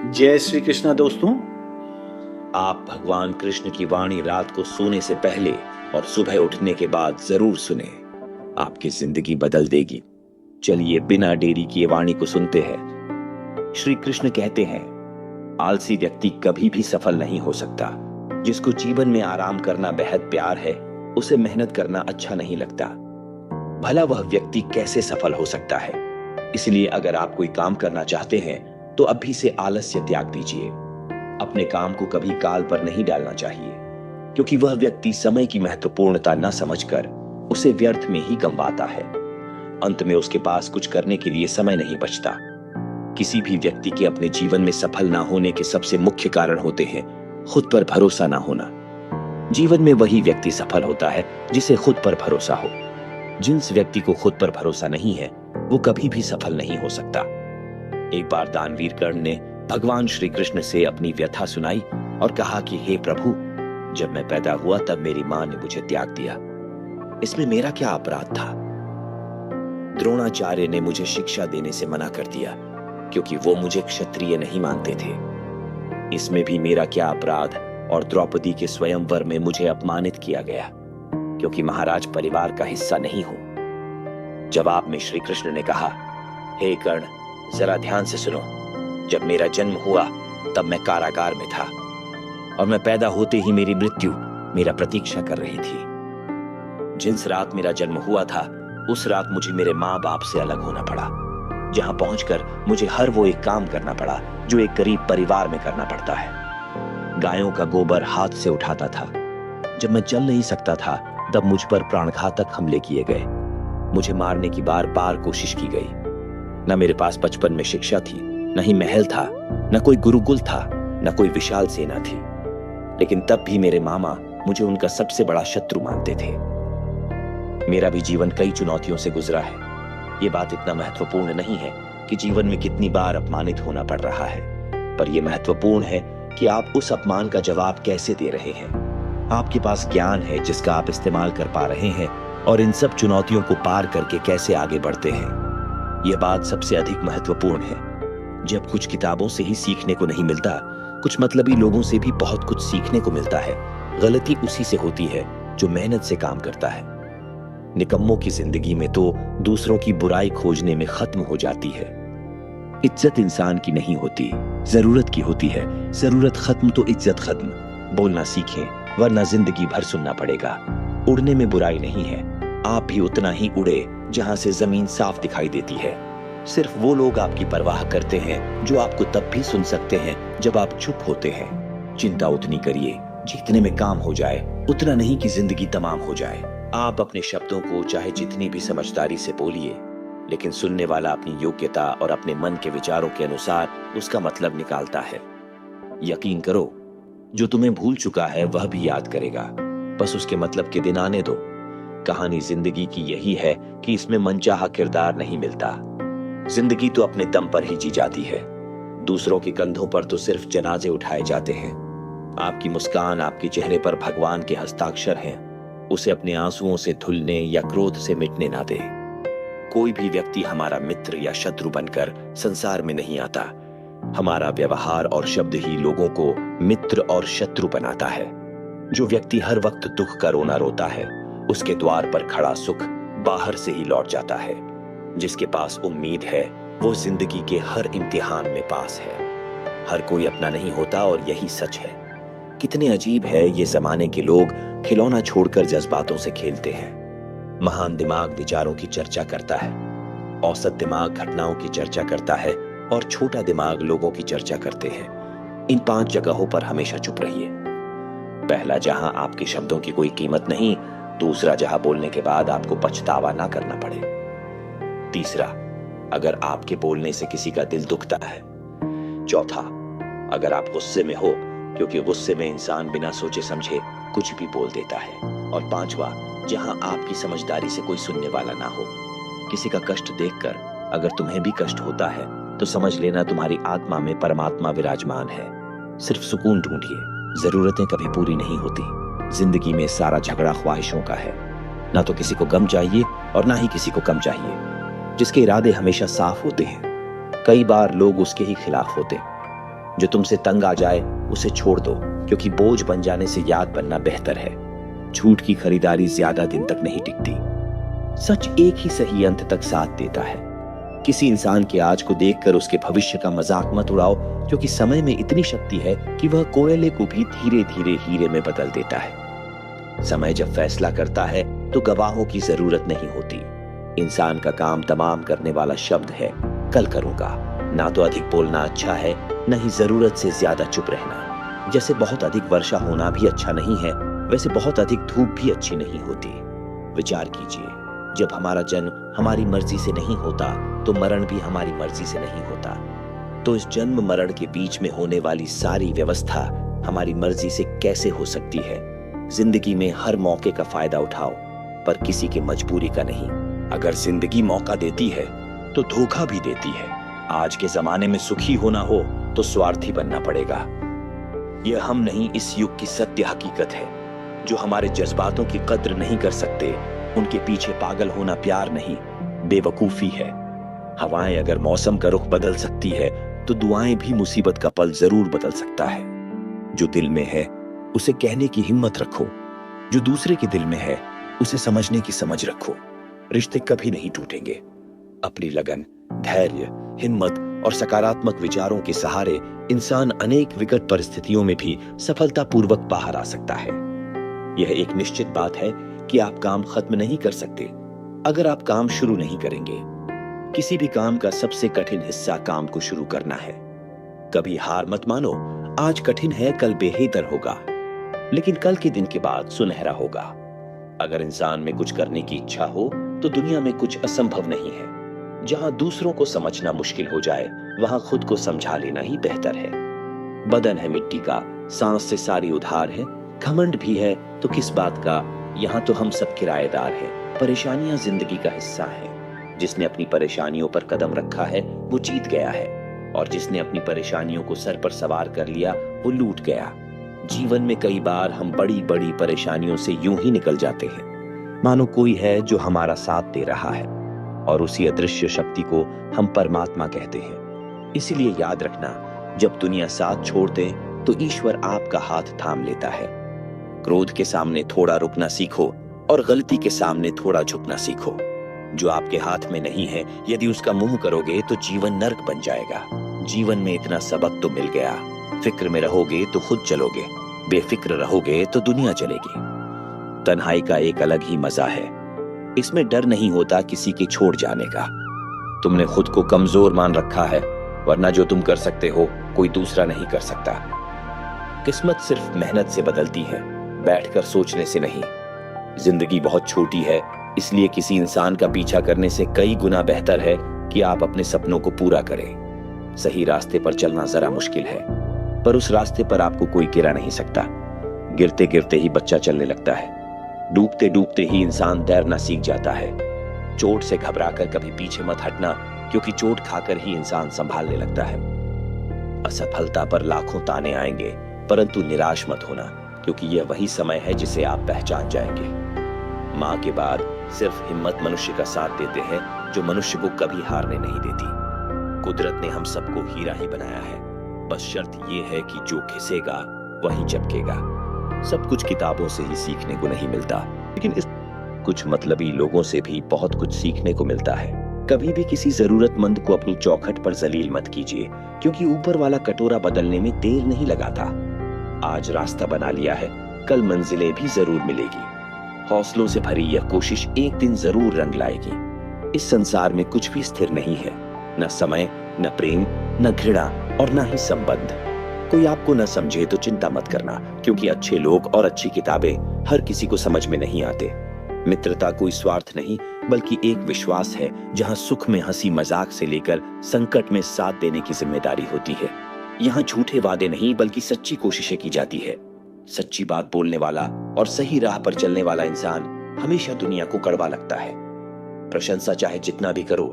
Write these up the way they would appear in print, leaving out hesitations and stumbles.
जय श्री कृष्णा दोस्तों। आप भगवान कृष्ण की वाणी रात को सोने से पहले और सुबह उठने के बाद जरूर सुने, आपकी जिंदगी बदल देगी। चलिए बिना देरी किए वाणी को सुनते हैं। श्री कृष्ण कहते हैं, आलसी व्यक्ति कभी भी सफल नहीं हो सकता। जिसको जीवन में आराम करना बेहद प्यार है, उसे मेहनत करना अच्छा नहीं लगता। भला वह व्यक्ति कैसे सफल हो सकता है? इसलिए अगर आप कोई काम करना चाहते हैं तो अभी से आलस्य त्याग दीजिए। अपने काम को कभी काल पर नहीं डालना चाहिए, क्योंकि वह व्यक्ति समय की महत्वपूर्णता न समझकर उसे व्यर्थ में ही गंवाता है। अंत में उसके पास कुछ करने के लिए समय नहीं बचता। किसी भी व्यक्ति के अपने जीवन में सफल ना होने के सबसे मुख्य कारण होते हैं खुद पर भरोसा ना होना। जीवन में वही व्यक्ति सफल होता है जिसे खुद पर भरोसा हो। जिस व्यक्ति को खुद पर भरोसा नहीं है, वो कभी भी सफल नहीं हो सकता। एक बार दानवीर कर्ण ने भगवान श्री कृष्ण से अपनी व्यथा सुनाई और कहा कि हे प्रभु, जब मैं पैदा हुआ तब मेरी मां ने मुझे त्याग दिया। इसमें मेरा क्या अपराध था? द्रोणाचार्य ने मुझे शिक्षा देने से मना कर दिया, क्योंकि वो मुझे क्षत्रिय नहीं मानते थे। इसमें भी मेरा क्या अपराध? और द्रौपदी के स्वयंवर में मुझे अपमानित किया गया, क्योंकि महाराज परिवार का हिस्सा नहीं हूं। जवाब में श्री कृष्ण ने कहा, हे कर्ण, जरा ध्यान से सुनो। जब मेरा जन्म हुआ तब मैं कारागार में था, और मैं पैदा होते ही मेरी मृत्यु मेरा प्रतीक्षा कर रही थी। जिस रात मेरा जन्म हुआ था, उस रात मुझे मेरे माँ बाप से अलग होना पड़ा, जहां पहुंचकर मुझे हर वो एक काम करना पड़ा जो एक गरीब परिवार में करना पड़ता है। गायों का गोबर हाथ से उठाता था। जब मैं चल नहीं सकता था, तब मुझ पर प्राणघातक हमले किए गए। मुझे मारने की बार बार कोशिश की गई। न मेरे पास बचपन में शिक्षा थी, न ही महल था, न कोई गुरुकुल था, न कोई विशाल सेना थी। लेकिन तब भी मेरे मामा मुझे उनका सबसे बड़ा शत्रु मानते थे। मेरा भी जीवन कई चुनौतियों से गुजरा है। ये बात इतना महत्वपूर्ण नहीं है कि जीवन में कितनी बार अपमानित होना पड़ रहा है, पर यह महत्वपूर्ण है कि आप उस अपमान का जवाब कैसे दे रहे हैं। आपके पास ज्ञान है जिसका आप इस्तेमाल कर पा रहे हैं, और इन सब चुनौतियों को पार करके कैसे आगे बढ़ते हैं। यह बात सबसे अधिक महत्वपूर्ण है। जब कुछ किताबों से ही सीखने को नहीं मिलता, कुछ मतलबी लोगों से भी बहुत कुछ सीखने को मिलता है। गलती उसी से होती है जो मेहनत से काम करता है। निकम्मों की जिंदगी में तो दूसरों की बुराई खोजने में खत्म हो जाती है। इज्जत इंसान की नहीं होती, जरूरत की होती है। जरूरत खत्म तो इज्जत खत्म। बोलना सीखें, वरना जिंदगी भर सुनना पड़ेगा। उड़ने में बुराई नहीं है। आप भी उतना ही उड़े जहां से जमीन साफ दिखाई देती है। सिर्फ वो लोग आपकी परवाह करते हैं जो आपको तब भी सुन सकते हैं जब आप चुप होते हैं। चिंता उतनी करिए जितने में काम हो जाए, उतना नहीं कि जिंदगी तमाम हो जाए। आप अपने शब्दों को चाहे जितनी भी समझदारी से बोलिए, लेकिन सुनने वाला अपनी योग्यता और अपने मन के विचारों के अनुसार उसका मतलब निकालता है। यकीन करो, जो तुम्हें भूल चुका है वह भी याद करेगा। बस उसके मतलब के दिन आने दो। कहानी जिंदगी की यही है कि इसमें मनचाहा किरदार नहीं मिलता। जिंदगी तो अपने दम पर ही जी जाती है। दूसरों के कंधों पर तो सिर्फ जनाजे उठाए जाते हैं। आपकी मुस्कान, आपके चेहरे पर भगवान के हस्ताक्षर हैं। उसे अपने आंसुओं से धुलने या क्रोध से मिटने ना दे। कोई भी व्यक्ति हमारा मित्र या शत्रु बनकर संसार में नहीं आता। हमारा व्यवहार और शब्द ही लोगों को मित्र और शत्रु बनाता है। जो व्यक्ति हर वक्त दुख का रोना रोता है, उसके द्वार पर खड़ा सुख बाहर से ही लौट जाता है। जिसके पास उम्मीद है, वो जिंदगी के हर इम्तिहान में पास है। हर कोई अपना नहीं होता, और यही सच है। कितने अजीब है ये जमाने के लोग खिलौना छोड़कर जज्बातों से खेलते हैं। महान दिमाग विचारों की चर्चा करता है, औसत दिमाग घटनाओं की चर्चा करता है, और छोटा दिमाग लोगों की चर्चा करते हैं। इन 5 जगहों पर हमेशा चुप रहिए। पहला, जहां आपके शब्दों की कोई कीमत नहीं। दूसरा, जहां बोलने के बाद आपको पछतावा ना करना पड़े। तीसरा, अगर आपके बोलने से किसी का दिल दुखता है। चौथा, अगर आप गुस्से में हो, क्योंकि गुस्से में इंसान बिना सोचे समझे कुछ भी बोल देता है। और पांचवा, जहां आपकी समझदारी से कोई सुनने वाला ना हो। किसी का कष्ट देखकर अगर तुम्हें भी कष्ट होता है तो समझ लेना तुम्हारी आत्मा में परमात्मा विराजमान है। सिर्फ सुकून ढूंढिए। जरूरतें कभी पूरी नहीं होती। जिंदगी में सारा झगड़ा ख्वाहिशों का है। ना तो किसी को गम चाहिए और ना ही किसी को कम चाहिए। जिसके इरादे हमेशा साफ होते हैं, कई बार लोग उसके ही खिलाफ होते। जो तुमसे तंग आ जाए उसे छोड़ दो, क्योंकि बोझ बन जाने से याद बनना बेहतर है। झूठ की खरीदारी ज्यादा दिन तक नहीं टिकती। सच एक ही सही अंत तक साथ देता है। किसी इंसान के आज को देखकर उसके भविष्य का मजाक मत उड़ाओ, क्योंकि समय में इतनी शक्ति है कि वह कोयले को भी धीरे धीरे हीरे में बदल देता है। समय जब फैसला करता है तो गवाहों की जरूरत नहीं होती। इंसान का काम तमाम करने वाला शब्द है कल करूंगा। ना तो अधिक बोलना अच्छा है, न ही जरूरत से ज्यादा चुप रहना। जैसे बहुत अधिक वर्षा होना भी अच्छा नहीं है, वैसे बहुत अधिक धूप भी अच्छी नहीं होती। विचार कीजिए, जब हमारा जन्म हमारी मर्जी से नहीं होता तो मरण भी हमारी मर्जी से नहीं होता। तो इस जन्म मरण के बीच में होने वाली सारी व्यवस्था हमारी मर्जी से कैसे हो सकती है? जिंदगी में हर मौके का फायदा उठाओ, पर किसी की मजबूरी का नहीं। अगर जिंदगी मौका देती है तो धोखा भी देती है। आज के जमाने में सुखी होना हो तो स्वार्थी बनना पड़ेगा। यह हम नहीं, इस युग की सत्य हकीकत है। जो हमारे जज्बातों की कद्र नहीं कर सकते, उनके पीछे पागल होना प्यार नहीं, बेवकूफी है। हवाएं अगर मौसम का रुख बदल सकती है तो दुआएं भी मुसीबत का पल जरूर बदल सकता है। जो दिल में है उसे कहने की हिम्मत रखो, जो दूसरे के दिल में है उसे समझने की समझ रखो। रिश्ते कभी नहीं टूटेंगे। अपनी लगन, धैर्य, हिम्मत और सकारात्मक विचारों के सहारे इंसान अनेक विकट परिस्थितियों में भी सफलतापूर्वक बाहर आ सकता है। यह एक निश्चित बात है कि आप काम खत्म नहीं कर सकते अगर आप काम शुरू नहीं करेंगे। किसी भी काम का सबसे कठिन हिस्सा काम को शुरू करना है। कभी हार मत मानो। आज कठिन है, कल बेहतर होगा, लेकिन कल के दिन के बाद सुनहरा होगा। अगर इंसान में कुछ करने की इच्छा हो तो दुनिया में कुछ असंभव नहीं है। जहां दूसरों को समझना मुश्किल हो जाए, वहां खुद को समझा लेना ही बेहतर है। बदन है मिट्टी का, सांस से सारी उधार है। घमंड भी है तो किस बात का, यहाँ तो हम सब किराएदार हैं। परेशानियां जिंदगी का हिस्सा है। जिसने अपनी परेशानियों पर कदम रखा है वो जीत गया है, और जिसने अपनी परेशानियों को सर पर सवार कर लिया वो लूट गया। जीवन में कई बार हम बड़ी बड़ी परेशानियों से यूं ही निकल जाते हैं मानो कोई है जो हमारा साथ दे रहा है, और उसी अदृश्य शक्ति को हम परमात्मा कहते हैं। इसीलिए याद रखना, जब दुनिया साथ छोड़ दे तो ईश्वर आपका हाथ थाम लेता है। क्रोध के सामने थोड़ा रुकना सीखो और गलती के सामने थोड़ा झुकना सीखो। जो आपके हाथ में नहीं है, यदि उसका मुंह करोगे तो जीवन नर्क बन जाएगा। जीवन में इतना सबक तो मिल गया। फिक्र में रहोगे तो खुद चलोगे, बेफिक्र रहोगे तो दुनिया चलेगी। तन्हाई का एक अलग ही मजा है। इसमें डर नहीं होता किसी के छोड़ जाने का। तुमने खुद को कमजोर मान रखा है, वरना जो तुम कर सकते हो कोई दूसरा नहीं कर सकता। किस्मत सिर्फ मेहनत से बदलती है, बैठकर सोचने से नहीं। जिंदगी बहुत छोटी है, इसलिए किसी इंसान का पीछा करने से कई गुना बेहतर है कि आप अपने सपनों को पूरा करें। सही रास्ते पर चलना जरा मुश्किल है, पर उस रास्ते पर आपको कोई गिरा नहीं सकता। गिरते गिरते ही बच्चा चलने लगता है, डूबते डूबते ही इंसान तैरना सीख जाता है। चोट से घबराकर कभी पीछे मत हटना, क्योंकि चोट खाकर ही इंसान संभालने लगता है। असफलता पर लाखों ताने आएंगे, परंतु निराश मत होना, क्योंकि यह वही समय है जिसे आप पहचान जाएंगे। माँ के बाद सिर्फ हिम्मत मनुष्य का साथ देते हैं, जो मनुष्य को कभी हारने नहीं देती। कुदरत ने हम सबको हीरा ही बनाया है, बस शर्त यह है कि जो घिसेगा वही चमकेगा। सब कुछ किताबों से ही सीखने को नहीं मिलता, लेकिन कुछ मतलबी लोगों से भी बहुत कुछ सीखने को मिलता है। कभी भी किसी जरूरतमंद को अपनी चौखट पर जलील मत कीजिए, क्योंकि ऊपर वाला कटोरा बदलने में देर नहीं लगाता। आज रास्ता बना लिया है, कल मंजिलें भी जरूर मिलेगी। हौसलों से भरी यह कोशिश एक दिन जरूर रंग लाएगी। इस संसार में कुछ भी स्थिर नहीं है, न समय, न प्रेम, न घृणा और न ही संबंध। कोई आपको न समझे तो चिंता मत करना, क्योंकि अच्छे लोग और अच्छी किताबें हर किसी को समझ में नहीं आते। मित्रता कोई स्वार्थ नहीं, बल्कि एक विश्वास है, जहां सुख में हंसी मजाक से लेकर संकट में साथ देने की जिम्मेदारी होती है। यहाँ झूठे वादे नहीं, बल्कि सच्ची कोशिशें की जाती है। सच्ची बात बोलने वाला और सही राह पर चलने वाला इंसान हमेशा दुनिया को कड़वा लगता है। प्रशंसा चाहे जितना भी करो,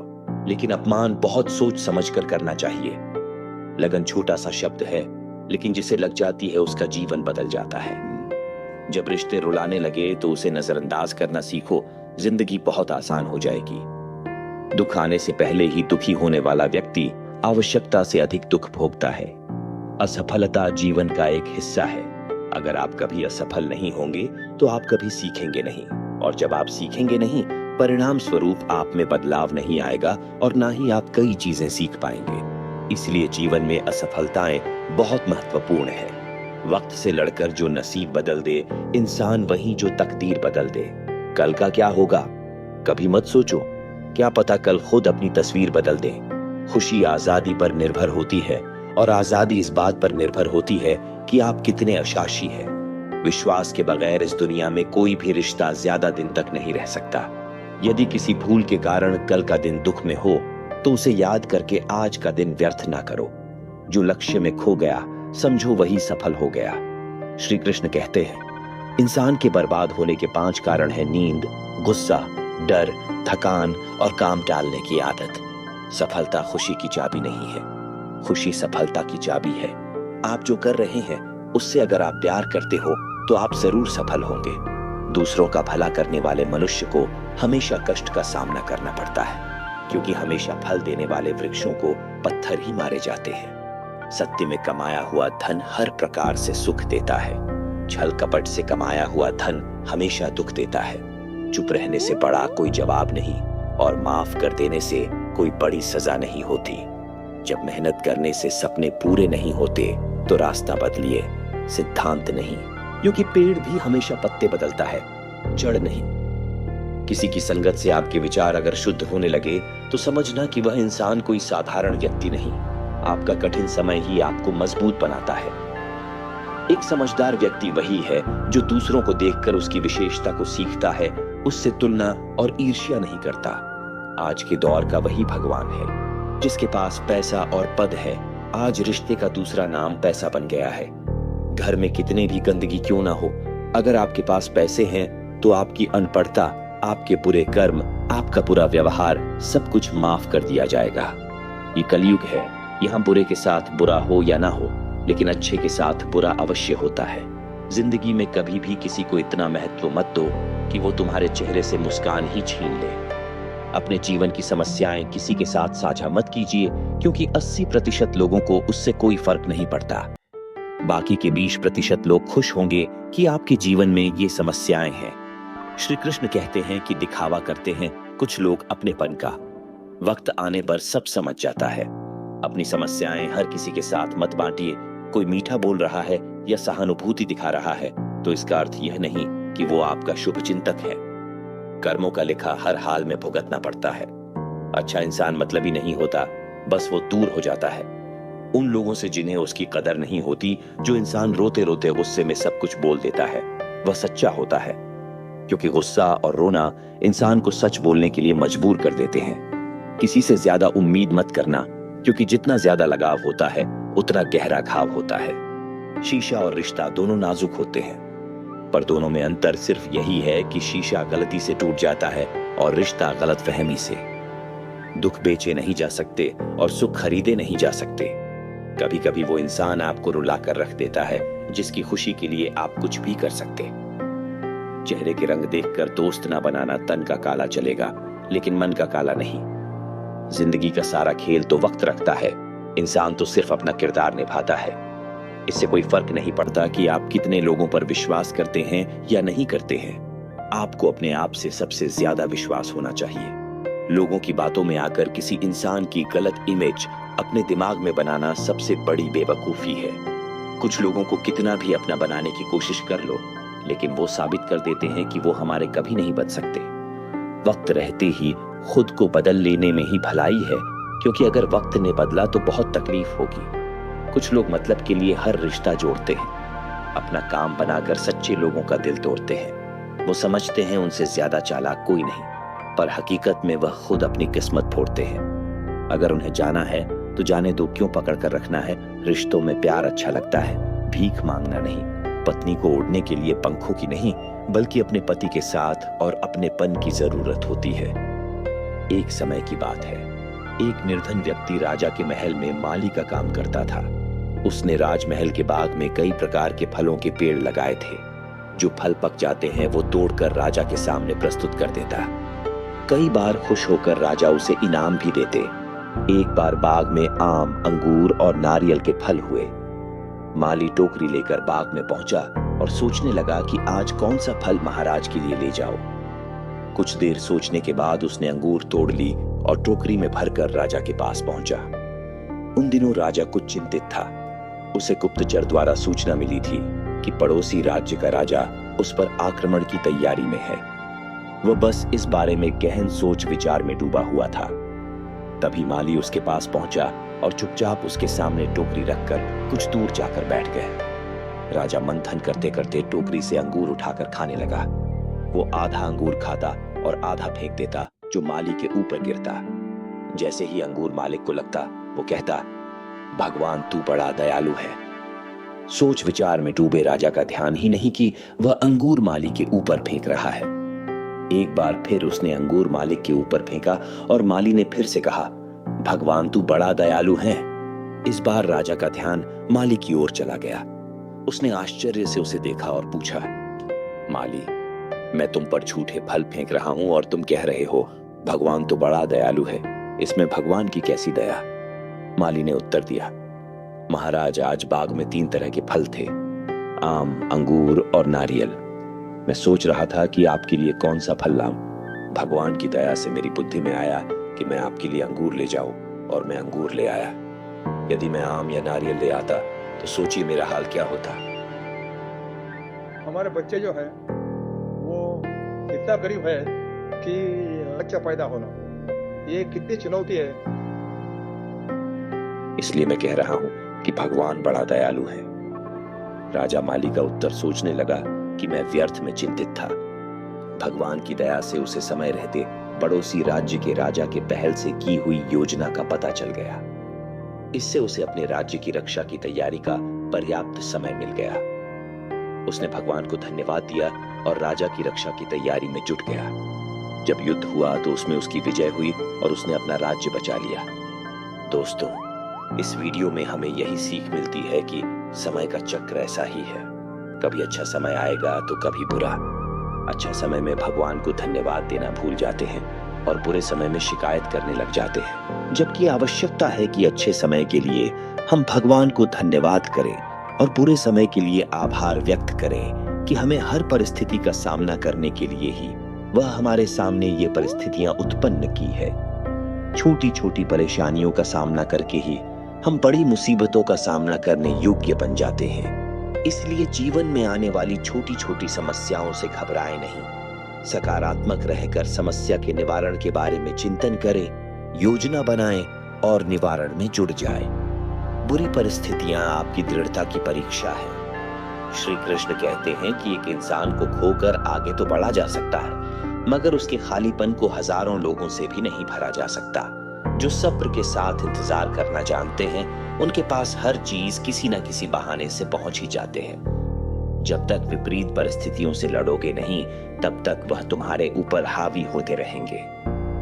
लेकिन अपमान बहुत सोच समझ कर करना चाहिए। लगन छोटा सा शब्द है, लेकिन जिसे लग जाती है उसका जीवन बदल जाता है। जब रिश्ते रुलाने लगे तो उसे नजरअंदाज करना सीखो, जिंदगी बहुत आसान हो जाएगी। दुख आने से पहले ही दुखी होने वाला व्यक्ति आवश्यकता से अधिक दुख भोगता है। असफलता जीवन का एक हिस्सा है। अगर आप कभी असफल नहीं होंगे तो आप कभी सीखेंगे नहीं, और जब आप सीखेंगे नहीं, परिणाम स्वरूप आप में बदलाव नहीं आएगा और ना ही आप कई चीजें सीख पाएंगे। इसलिए जीवन में असफलताएं बहुत महत्वपूर्ण है। वक्त से लड़कर जो नसीब बदल दे इंसान, वही जो तकदीर बदल दे। कल का क्या होगा कभी मत सोचो, क्या पता कल खुद अपनी तस्वीर बदल दे। खुशी आजादी पर निर्भर होती है और आजादी इस बात पर निर्भर होती है कि आप कितने अशाशी हैं। विश्वास के बगैर इस दुनिया में कोई भी रिश्ता ज्यादा दिन तक नहीं रह सकता। यदि किसी भूल के कारण कल का दिन दुख में हो तो उसे याद करके आज का दिन व्यर्थ ना करो। जो लक्ष्य में खो गया समझो वही सफल हो गया। श्री कृष्ण कहते हैं, इंसान के बर्बाद होने के 5 कारण है नींद, गुस्सा, डर, थकान और काम टालने की आदत। सफलता खुशी की चाबी नहीं है, खुशी सफलता की चाबी है। आप जो कर रहे हैं उससे अगर आप प्यार करते हो तो आप जरूर सफल होंगे। दूसरों का भला करने वाले मनुष्य को हमेशा कष्ट का सामना करना पड़ता है, क्योंकि हमेशा फल देने वाले वृक्षों को पत्थर ही मारे जाते हैं। सत्य में कमाया हुआ धन हर प्रकार से सुख देता है, छल कपट से कमाया हुआ धन हमेशा दुख देता है। चुप रहने से बड़ा कोई जवाब नहीं और माफ कर देने से कोई बड़ी सजा नहीं होती। जब मेहनत करने से सपने पूरे नहीं होते तो रास्ता बदलिए, सिद्धांत नहीं, क्योंकि पेड़ भी हमेशा पत्ते बदलता है, जड़ नहीं। किसी की संगत से आपके विचार अगर शुद्ध होने लगे तो समझना कि वह इंसान कोई साधारण व्यक्ति नहीं। आपका कठिन समय ही आपको मजबूत बनाता है। एक समझदार व्यक्ति वही है जो दूसरों को देखकर उसकी विशेषता को सीखता है, उससे तुलना और ईर्ष्या नहीं करता। आज के दौर का वही भगवान है जिसके पास पैसा और पद है। आज रिश्ते का दूसरा नाम पैसा बन गया है। घर में कितने भी गंदगी क्यों ना हो, अगर आपके पास पैसे हैं तो आपकी अनपढ़ता, आपके बुरे कर्म, आपका बुरा व्यवहार सब कुछ माफ कर दिया जाएगा। ये कलयुग है, यहाँ बुरे के साथ बुरा हो या ना हो, लेकिन अच्छे के साथ बुरा अवश्य होता है। जिंदगी में कभी भी किसी को इतना महत्व मत दो कि वो तुम्हारे चेहरे से मुस्कान ही छीन ले। अपने जीवन की समस्याएं किसी के साथ साझा मत कीजिए, क्योंकि 80% लोगों को उससे कोई फर्क नहीं पड़ता। बाकी के 20% लोग खुश होंगे कि आपके जीवन में ये समस्याएं हैं। श्री कृष्ण कहते हैं कि दिखावा करते हैं कुछ लोग अपनेपन का, वक्त आने पर सब समझ जाता है। अपनी समस्याएं हर किसी के साथ मत बांटिए। कोई मीठा बोल रहा है या सहानुभूति दिखा रहा है तो इसका अर्थ यह नहीं कि वो आपका शुभचिंतक है। कर्मों का लेखा हर हाल में भुगतना पड़ता है। अच्छा इंसान मतलबी नहीं होता, बस वो दूर हो जाता है उन लोगों से जिन्हें उसकी कदर नहीं होती। जो इंसान रोते रोते गुस्से में सब कुछ बोल देता है वह सच्चा होता है, क्योंकि गुस्सा और रोना इंसान को सच बोलने के लिए मजबूर कर देते हैं। किसी से ज्यादा उम्मीद मत करना, क्योंकि जितना ज्यादा लगाव होता है उतना गहरा घाव होता है। शीशा और रिश्ता दोनों नाजुक होते हैं, पर दोनों में अंतर सिर्फ यही है कि शीशा गलती से टूट जाता है और रिश्ता गलतफहमी से। दुख बेचे नहीं जा सकते और सुख खरीदे नहीं जा सकते। कभी कभी वो इंसान आपको रुला कर रख देता है जिसकी खुशी के लिए आप कुछ भी कर सकते। चेहरे के रंग देखकर दोस्त ना बनाना, तन का काला चलेगा लेकिन मन का काला नहीं। जिंदगी का सारा खेल तो वक्त रखता है, इंसान तो सिर्फ अपना किरदार निभाता है। इससे कोई फर्क नहीं पड़ता कि आप कितने लोगों पर विश्वास करते हैं या नहीं करते हैं। आपको अपने आप से सबसे ज्यादा विश्वास होना चाहिए। लोगों की बातों में आकर किसी इंसान की गलत इमेज अपने दिमाग में बनाना सबसे बड़ी बेवकूफी है। कुछ लोगों को कितना भी अपना बनाने की कोशिश कर लो, लेकिन वो साबित कर देते हैं कि वो हमारे कभी नहीं बन सकते। वक्त रहते ही खुद को बदल लेने में ही भलाई है, क्योंकि अगर वक्त ने बदला तो बहुत तकलीफ होगी। कुछ लोग मतलब के लिए हर रिश्ता जोड़ते हैं, अपना काम बनाकर सच्चे लोगों का दिल तोड़ते हैं। वो समझते हैं उनसे ज्यादा चालाक कोई नहीं, पर हकीकत में वह खुद अपनी किस्मत फोड़ते हैं। अगर उन्हें जाना है तो जाने दो, क्यों पकड़ कर रखना है। रिश्तों में प्यार अच्छा लगता है, भीख मांगना नहीं। पत्नी को उड़ने के लिए पंखों की नहीं, बल्कि अपने पति के साथ और अपनेपन की जरूरत होती है। एक समय की बात है, एक निर्धन व्यक्ति राजा के महल में माली का काम करता था। उसने राजमहल के बाग में कई प्रकार के फलों के पेड़ लगाए थे। जो फल पक जाते हैं वो तोड़कर राजा के सामने प्रस्तुत कर देता। कई बार खुश होकर राजा उसे इनाम भी देते। एक बार बाग में आम, अंगूर और नारियल के फल हुए। माली टोकरी लेकर बाग में पहुंचा और सोचने लगा कि आज कौन सा फल महाराज के लिए ले जाओ। कुछ देर सोचने के बाद उसने अंगूर तोड़ ली और टोकरी में भरकर राजा के पास पहुंचा। उन दिनों राजा कुछ चिंतित था। उसे गुप्तचर द्वारा सूचना मिली थी कि पड़ोसी राज्य का राजा उस पर आक्रमण की तैयारी में है। वह बस इस बारे में गहन सोच विचार में डूबा हुआ था। तभी माली उसके पास पहुंचा और चुपचाप उसके सामने टोकरी रखकर कुछ दूर जाकर बैठ गया। राजा मंथन करते करते टोकरी से अंगूर उठाकर खाने लगा। वो आधा अंगूर खाता और आधा फेंक देता, जो माली के ऊपर गिरता। जैसे ही अंगूर मालिक को लगता, वो कहता, भगवान तू बड़ा दयालु है। सोच विचार में डूबे राजा का ध्यान ही नहीं कि वह अंगूर माली के ऊपर फेंक रहा है। एक बार फिर उसने अंगूर मालिक के ऊपर फेंका और माली ने फिर से कहा, भगवान तू बड़ा दयालु है। इस बार राजा का ध्यान माली की ओर चला गया। उसने आश्चर्य से उसे देखा और पूछा, माली, मैं तुम पर झूठे फल फेंक रहा हूं और तुम कह रहे हो भगवान तो बड़ा दयालु है। इसमें भगवान की कैसी दया? माली ने उत्तर दिया, महाराज, आज बाग में 3 तरह के फल थे, आम, अंगूर और नारियल। मैं सोच रहा था कि आपके लिए कौन सा फल लाऊं। भगवान की दया से मेरी बुद्धि में आया कि मैं आपके लिए अंगूर ले जाऊं, और मैं अंगूर ले आया। यदि मैं आम या नारियल ले आता तो सोचिए मेरा हाल क्या होता। हमारे बच्चे जो है वो इतना गरीब है कि बच्चा पैदा होना ये कितनी चुनौती है। इसलिए मैं कह रहा हूं कि भगवान बड़ा दयालु है। राजा माली का उत्तर सोचने लगा कि मैं व्यर्थ में चिंतित था। भगवान की दया से उसे समय रहते पड़ोसी राज्य के राजा के पहल से की हुई योजना का पता चल गया। इससे उसे अपने राज्य की रक्षा की तैयारी का पर्याप्त समय मिल गया। उसने भगवान को धन्यवाद दिया और राजा की रक्षा की तैयारी में जुट गया। जब युद्ध हुआ तो उसमें उसकी विजय हुई और उसने अपना राज्य बचा लिया। दोस्तों, इस वीडियो में हमें यही सीख मिलती है कि समय का चक्र ऐसा ही है। कभी अच्छा समय आएगा तो कभी बुरा। अच्छा समय में भगवान को धन्यवाद देना भूल जाते हैं और बुरे समय में शिकायत करने लग जाते हैं, जबकि आवश्यकता है कि अच्छे समय के लिए हम भगवान को धन्यवाद करें और बुरे समय के लिए आभार व्यक्त करें कि हमें हर परिस्थिति का सामना करने के लिए ही वह हमारे सामने ये परिस्थितियां उत्पन्न की है। छोटी छोटी परेशानियों का सामना करके ही हम बड़ी मुसीबतों का सामना करने योग्य बन जाते हैं। इसलिए जीवन में आने वाली छोटी छोटी समस्याओं से घबराएं नहीं। सकारात्मक रहकर समस्या के निवारण के बारे में चिंतन करें, योजना बनाएं और निवारण में जुट जाएं। बुरी परिस्थितियां आपकी दृढ़ता की परीक्षा है। श्री कृष्ण कहते हैं कि एक इंसान को खोकर आगे तो बढ़ा जा सकता है, मगर उसके खालीपन को हजारों लोगों से भी नहीं भरा जा सकता। जो सब्र के साथ इंतजार करना जानते हैं, उनके पास हर चीज किसी न किसी बहाने से पहुंच ही जाते हैं। जब तक विपरीत परिस्थितियों से लड़ोगे नहीं, तब तक वह तुम्हारे ऊपर हावी होते रहेंगे।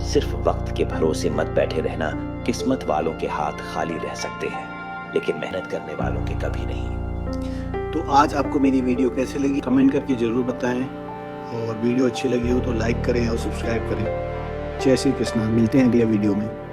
सिर्फ वक्त के भरोसे मत बैठे रहना। किस्मत वालों के हाथ खाली रह सकते हैं, लेकिन मेहनत करने वालों के कभी नहीं। तो आज आपको मेरी वीडियो कैसे लगी कमेंट करके जरूर बताएं, और वीडियो अच्छी लगी हो तो लाइक करें और सब्सक्राइब करें। जय श्री कृष्ण। मिलते हैं अगले वीडियो में।